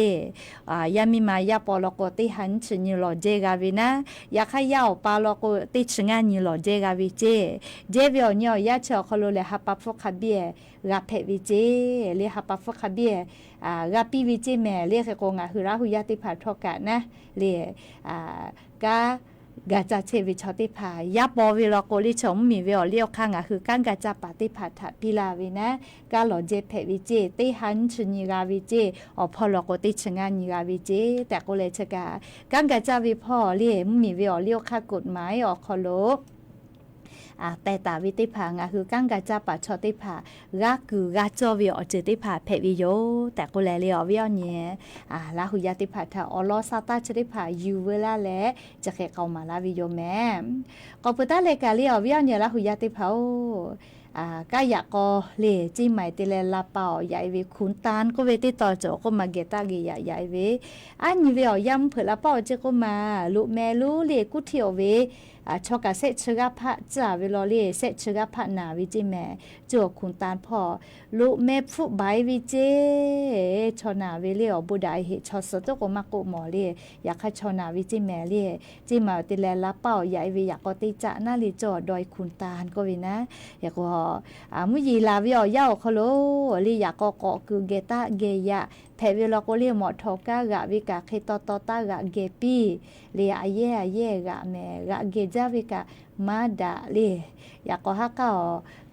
ยามีมายาปอลโกติหันชนิโลเจกาวินะยาขยาวปาลโกติชงานยิโลเจกาวิเจเจเวอเนียยาชอคโลเลฮาปาฟุคาบีกาเพวิเจเลฮาปาฟุคาเบียกาปีวิเจแม่เลขกงาคือราหุยาติผาทอกะนะเลกากาจาเชวิชอติผายาปอวิลโกลิชมมีเวอเลียวข้างคือการกาจาปาติผาถะปิลาวินะกาโลเจเพวิเจติหันชนิกาวิเจอพอลโกติชงานิกาวิเจแต่ก็เลยชะกาการกาจาวิพ่อเลมีเวอเลียวข้ากฎหมายออกคโลแต่ตาวิติภางาคือกังกาจาปะชอติภากาคือกาจอวิอเจติภาเพวิโยแต่ก็แลเลียววิอเนี่ยลาหุยาติภาทาอลอซาตาชติภายูเวลาแลจะเคเกามาลาวิโยแม่ก็ปุตตะเลกาเลียววิอเนี่ยลาหุยาติภากายะก็เลจิใหม่ติเลลาเป่าใหญ่เวขุนตานก็เวติต่อโจก็มาเกตากิยะใหญ่เวอันนี้เวอยำเผลาเป่าเจก็มาลุแม่ลุเลกุเทียวเว ชอกะเซชกะพะจ้าเวลอเลเซชกะพะนาวิจิแม่จวกคุณตานพ่อลูกแม่ฟุใบวิเจชอนาเวเลอบุดาเฮชอสตกมักโกหมอเลอยากให้ชอนาวิจิแม่เลจิมาติแลละเป้าใหญ่วิอยากก็ติจะนาลิจอดอยคุณตานก็วินะอยากก็มุยีลาวิอยาคโลลีอยากก็เกาะคือเกตาเกยะแพเวลาก็เรียกหมอทอกะกะวิกะเคตตตากะเกปีเลียเย่กะแม่กะเกจาวิกะมาดาเลอยากก็ฮักก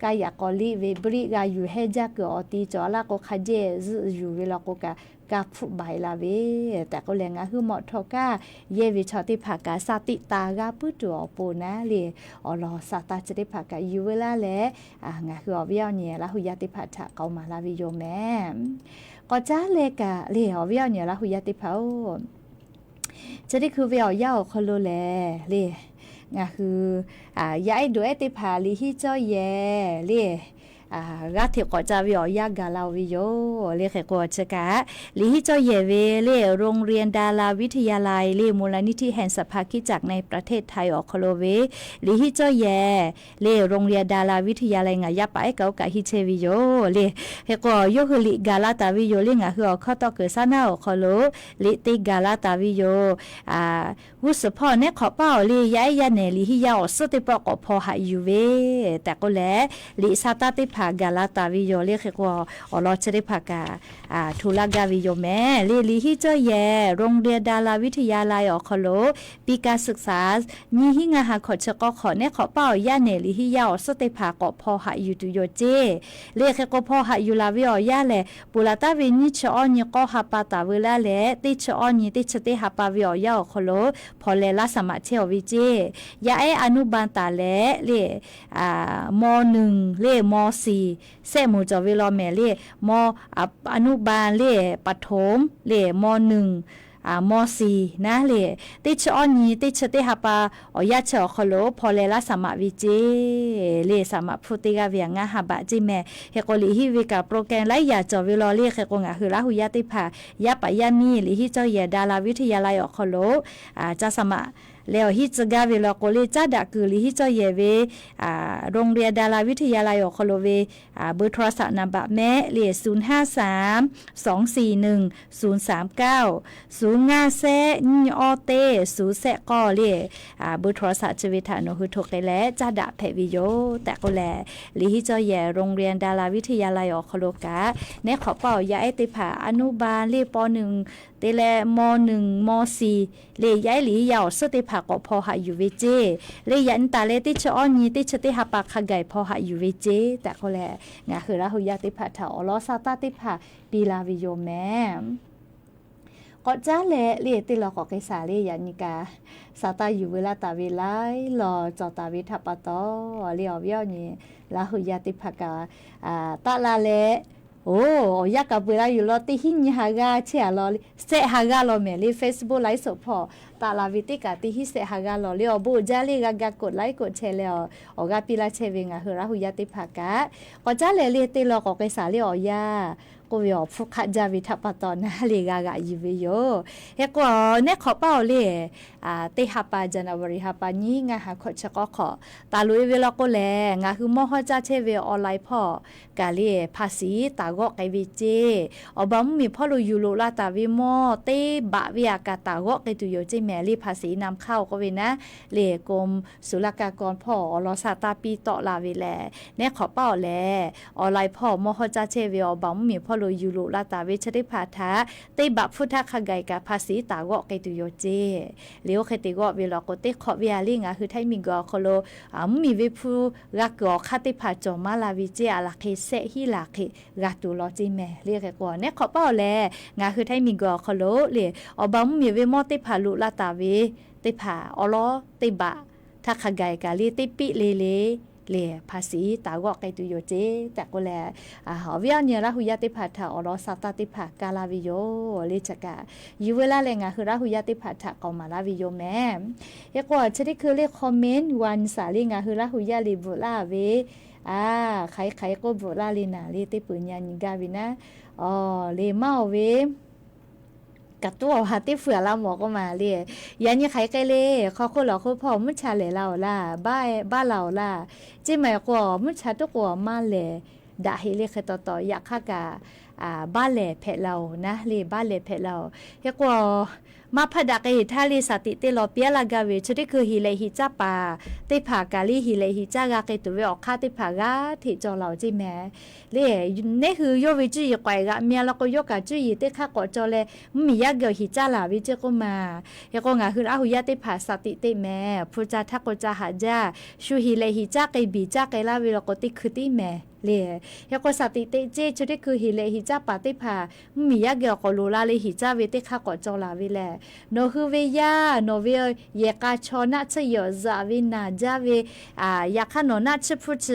ะอยากก็ลีเวบริกะอยู่เฮจักอตีจอละก็คาเจอยู่เวลาก็กะฟุใบลาเวแต่ก็แลงะคือหมอทอกะเยวิชอติภากะสติตากะปุตัวปูนะเลอลอสตาจะได้ภากะอยู่เวลาแลงะคืออเวียวเนี่ยละหุยติภาทะเกามาลาวิโยแม่ก็จ้าเลกะเลอเวียวเนี่ยละหุยติภาจะได้คือเวียวยาวคโลแลเลงะคือยายดูเอติภาลิฮิจอเยเลรัฐที่ก็จะวิอยากาลาวิโยเรียกก็จะกะลิฮิจอเยเวเลโรงเรียนดาราวิทยาลัยเลมูลนิธิแห่งสภาคิจักในประเทศไทยออกคโลเวลิฮิจอเยเลโรงเรียนดาราวิทยาลัยงะยะไปเกากะฮิเชวิโยเลเฮก็ยกลิกาลาตาวิโยเลงะคือข้อตอเกซานาออกคโลลิติกาลาตาวิโยวุสพอเนี่ยขอเป้าเลยายยะเนลิฮิยาอสุติปก็พอหาอยู่เวแต่ก็แลลิซาตาติกาลาตาวิโยเรียกว่าอลอชริภากาทุลากาวิโยแม่ลิฮิเจเยโรงเรียนดาราวิทยาลัยอคโลปีการศึกษานี่หิงาหาขอชก็ขอเนี่ยขอเป้าย่าเนลิฮิยาสติภากพอหาอยู่ตุโยเจเรียกก็พอหาอยู่ลาวิอย่าแลปุลาตาวินิชอนี่ก็หาปาตาเวลาแลติชอนี่ติชติหาปาวิอย่าอคโลพอเลลาสมาเชวิเจยาอนุบาลตาแลเลม.1 เลม.4เสมูจอวิลอแม่เลมอนุบาลเลปฐมเลม.1ม.4 นะเลติชอนีติชติหาปาอยาเชอคโลพอเลลาสมาวิเจเลสมาพุติกาเวียงะหาบะจิแม่เฮโกลิฮิวิกาโปรแกรมไลยาจอวิลอเลเฮโกงะคือลาหุยาติภายะปะยามีลิฮิจอเยดาราวิทยาลัยอคโลจะสมาแล้วฮิจกาเวลาโกเลจัดคือลิฮิจอยเวโรงเรียนดาราวิทยาลัยอคโลเวเบอร์โทรศัพท์นำบะแม่เล053-241-039 050ออเต0แซกอเลเบอร์โทรศัพท์จวิธาโนหุทกและจัดเพวิโยแต่ก็แลลิฮิจอยโรงเรียนดาราวิทยาลัยอคโลกะในขอเป่ายาไอติผาอนุบาลเลป.1เตเลม.1 ม.4 เลยย้ายหลียาวสติภาก็พอหาอยู่เวเจเลยยันตาเลติชอนีติชติหาปากขไก่พอหาอยู่เวเจแต่ก็แลงาคือละหุยาติภาถาอลอซาตาติภาปีลาวิโยแม่ก็จ้าเลติลอก็ไกสาเลยันนิกาสาตาอยู่เวลาตาเวลายรอจอตาวิทัปตอเลียวเวียวนี่ละหุยาติภากาตะลาเลโอ้ยากกับเวลาอยู่รอติหินหากาเชียรอเสหากาลอเมลี Facebook ไลฟ์สดพอตาลาวิติกาติหิเสหากาลอเลียวบูจาลีกากดไลค์กดแชร์แล้วออกาปิลาเชเวงะคือราหุยาติภากะก็จะเลติลอก็ไปสาลีออยาก็วิอฟุกขจาวิทัปตอนนะลีกากะยิวิโยเฮก็เนี่ยขอเป้าเลติหาปาจันวริหาปานี้งาหาขอชะก็ขอตาลุยเวลาก็แลงาคือมอฮจาเชเวออนไลน์พ่อกาเลภาษีตาก็ไกวิเจอบามีพ่อลุยูโลลาตาวิมอเตบะวิอากาตาก็ไกตุโยเจแมลีภาษีนำเข้าก็เวนะเลกรมศุลกากรพ่อลอซาตาปีต่อลาเวแลเนี่ยขอเป้าแลออนไลน์พ่อมอฮจาเชเวอบามีพ่อลุยูโลลาตาวิชติภาทาเตบะพุทธคไกกาภาษีตาก็ไกตุโยเจเลี้ยวเคติก็เวลาก็เตขอเวียลิงคือไทยมีก็คโลมีวิพูรักก็คติภาจอมาลาวิเจอาลาเคเซฮิลาเครัตุลอจิแม่เรียกก่อนเนี่ยขอเป้าแลงาคือไทยมีก็คโลเลยอบามีเวมอติภาลุลาตาเวติภาอลอติบะทักไกกาลีติปิเลภาษีตาก็ไกตุโยเจแต่ก็แลหอเวียเนี่ยละหุยาติภาถาอลอซาตาติภากาลาวิโยเลจกะยูเวลาแลงาคือละหุยาติภาถาก็มาลาวิโยแม่เอกว่าชะดิคือเลคอมเมนต์วันสาลิงาคือละหุยาลิบุลาเวใครก็บุลาลินาเลติปุญญานิกาวินะเลเมาเว กับตัวหาที่เฟื่อเราหมอก็มาเลยยันยังไขไกลเลยเขาคนหล่อคนพอมุชาเลยเราล่ะบ้าเราล่ะจิหมายกว่ามุชาตัวกว่ามาเลยด่าให้เรียกต่ออยากฆ่ากาบ้านแหล่เพะเรานะเลยบ้านแหล่เพะเราเรียกว่ามาพดักให้ทาลีสติเตลอเปียลากาเวชุดคือฮิเลฮิจ้าปาเตผากาลีฮิเลฮิจ้ากาเกตุเวออกค่าเตผากาที่จอเราจิแม่เลยนี่คือโยวิจุยกวยกะเมียแล้วก็ยกกะจุยเตค่าก็จอเลยมียากเกี่ยวฮิจ้าลาวิเจก็มาเฮก็งาคืออาหุยาเตผาสติเตแม่พุจาทักก็จะหาจ้าชูฮิเลฮิจ้าไกบีจ้าไกลาเวลก็ติคือติแม่เลยเฮก็สติเตเจชุดคือฮิเลฮิจ้าปาเตผามียากเกี่ยวก็ลูลาเลยฮิจ้าเวเตค่าก็จอลาวิแลโนคือเวียโนเวียเยกาชอนัชยอซาวินาจาเวยาคานนัชพุช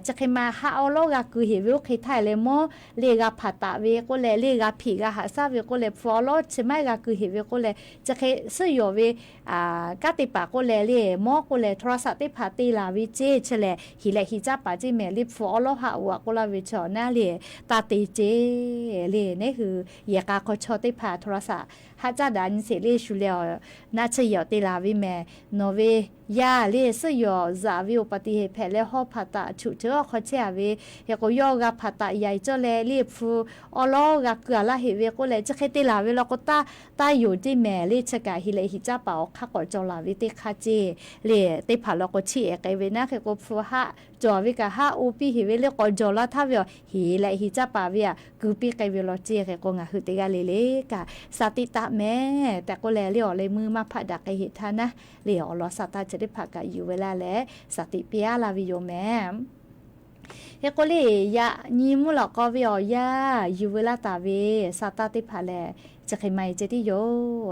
จะเคมาฮาอโลกาคือเฮวิโอเคไทยเลโมเลกาผัตตาเวก็เลกาผีกาหาซาเวก็เลฟอลใช่ไหมกาคือเฮวิก็เลจะเคสยอเวกาติปาก็เลโมก็เลโทรศัพท์ติพาตีลาวิเจเชเลฮิเลฮิจาปาจิเมลิฟอลฮาวก็ลาวิชอนาเลตาติเจเลนี่คือเยกาคชอติพาโทรศัพท์ฮัจดันเสรีชุเลียวน่าจะยอติลาวิแมโนเวยาเลสยอซาวิอุปติเหตุแผลและหอบผัตตาฉุเจอขอเชเวเฮก็ยอกาผัตตาใหญ่เจอแลรีบฟูอลอกาเกลือละเหเวก็เลยจะเคติลาวิแล้วก็ตาอยู่ที่แม่เลชกาฮิเลฮิจ้าเปาข้าก็จอลาวิติคาเจเลติผาแล้วก็ชีเอกเวนะเฮก็ฟูฮะจอวิกะฮะอูปีฮิเวเลก็จอลาทาเวฮิเลฮิจ้าปาเวียกูปีไกเวลเจเฮก็งาฮึติกาเลกะสติตะแม่แต่ก็แลเลี้ยวเลยมือมาผัดดักไอเหตุท่านะเลี้ยวรอสตาจะได้ผักกะอยู่เวลาแล้วสติเปียลาวิโยแม่เฮก็เลยยะนีมุหลอกก็วิอยาอยู่เวลาตาเวสตาติผาแลจะใครไม่จะที่โย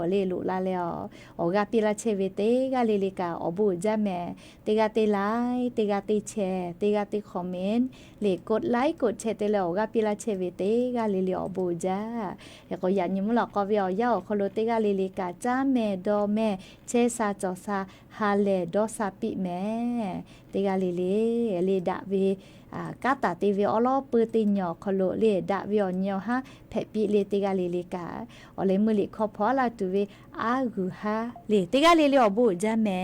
เลลุลาแล้วโอกาปิลาเชเวเตกาเลลิกาอบูจ้าแม่เตกาเตไลเตกาเตแชเตกาเตคอมเมนต์เลกดไลค์กดแชร์เตแล้วโอกาปิลาเชเวเตกาเลลิอบูจ้าแล้วก็ยันยิมหลอกก็วิอยาคโลเตกาเลลิกาจ้าแม่ดอแม่เชซาจอซาฮาเลดอซาปิแม่เตกาเลดาเวกาตาตีวิอลอปืติญอคโลเลดาวิอญอฮะแพปิเลติกาเลกาอเลมือลิขอพอลาตุเวอากุฮาเลติกาเลอบูจาแม่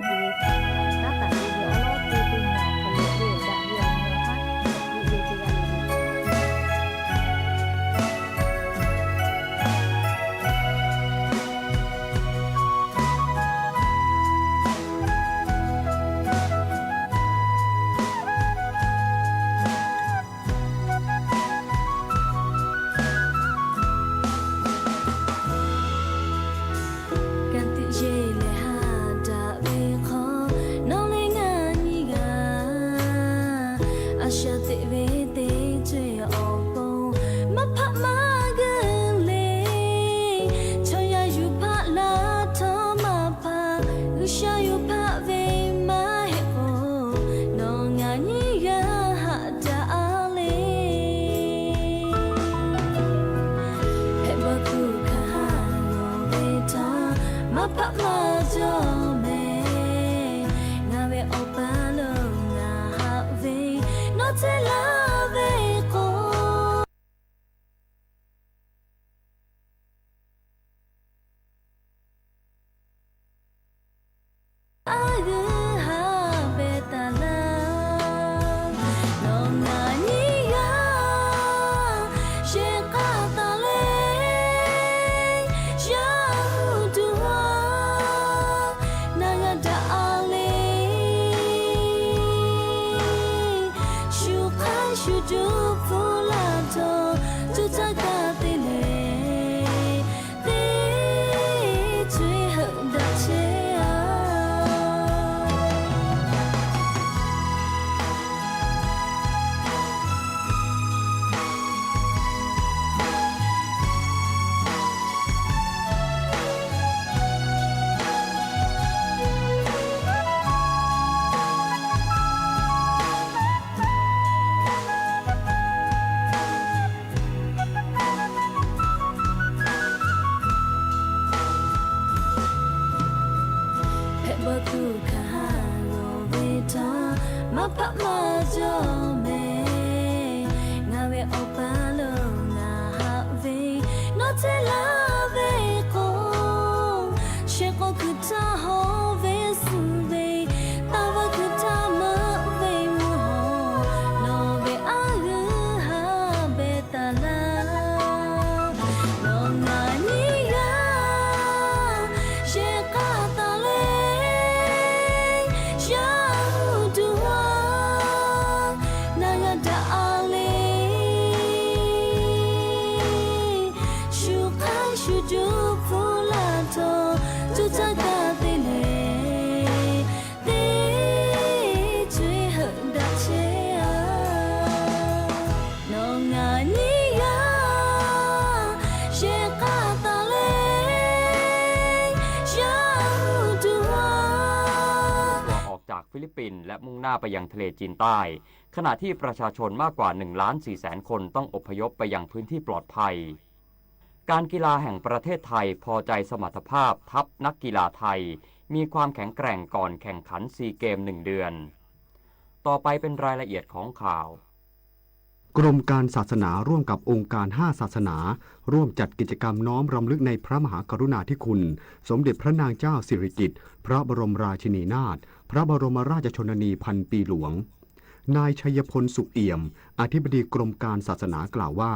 กาตาตีวิอลอปืติญอคโลเลดาวิอญอฮะเลติกาเ ta ho ve su ve ta va ku ta ma ve mu ho lo ve a gu ha be ta la lo na ni ya she ka ta le sha du wa na ga da a le shu ka shu du fu la to tu ta ka te le te chui hở da che a no nga ni ya she ka ta le sha du wa ออกจากฟิลิปปินส์และมุ่งหน้าไปยังทะเลจีนใต้ ขณะที่ประชาชนมากกว่า 1,400,000 คนต้องอพยพไปยังพื้นที่ปลอดภัย การกีฬาแห่งประเทศไทยพอใจสมรรถภาพทัพนักกีฬาไทย มีความแข็งแกร่งก่อนแข่งขันซีเกม 1 เดือน ต่อไปเป็นรายละเอียดของข่าว กรมการศาสนาร่วมกับองค์การ5ศาสนาร่วมจัดกิจกรรมน้อมรำลึกในพระมหากรุณาธิคุณสมเด็จพระนางเจ้าสิริกิติ์พระบรมราชินีนาถพระบรมราชชนนีพันปีหลวงนายชัยพลสุขเอี่ยมอธิบดีกรมการศาสนากล่าวว่า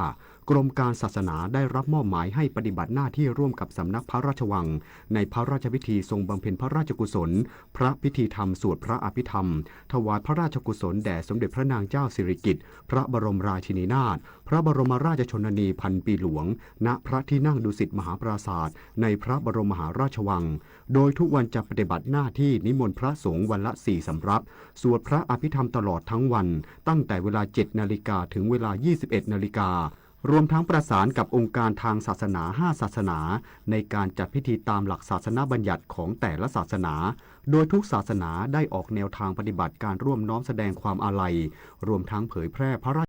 กรมการศาสนาได้รับมอบหมายให้ปฏิบัติหน้าที่ร่วมกับสำนักพระราชวังในพระราชพิธีทรงบำเพ็ญพระราชกุศลพระพิธีธรรมสวดพระอภิธรรมถวายพระราชกุศลแด่สมเด็จพระนางเจ้าสิริกิติ์พระบรมราชินีนาถพระบรมราชชนนีพันปีหลวงณพระที่นั่งดุสิตมหาปราสาทในพระบรมมหาราชวังโดยทุกวันจะปฏิบัติหน้าที่นิมนต์พระสงฆ์วันละ4 สำรับสวดพระอภิธรรมตลอดทั้งวันตั้งแต่เวลา 7 นาฬิกาถึงเวลา 21 นาฬิการวมทั้งประสานกับองค์การทางศาสนา5ศาสนาในการจัดพิธีตามหลักศาสนาบัญญัติของแต่ละศาสนาโดยทุกศาสนาได้ออกแนวทางปฏิบัติการร่วมน้อมแสดงความอาลัยรวมทั้งเผยแพร่พระราช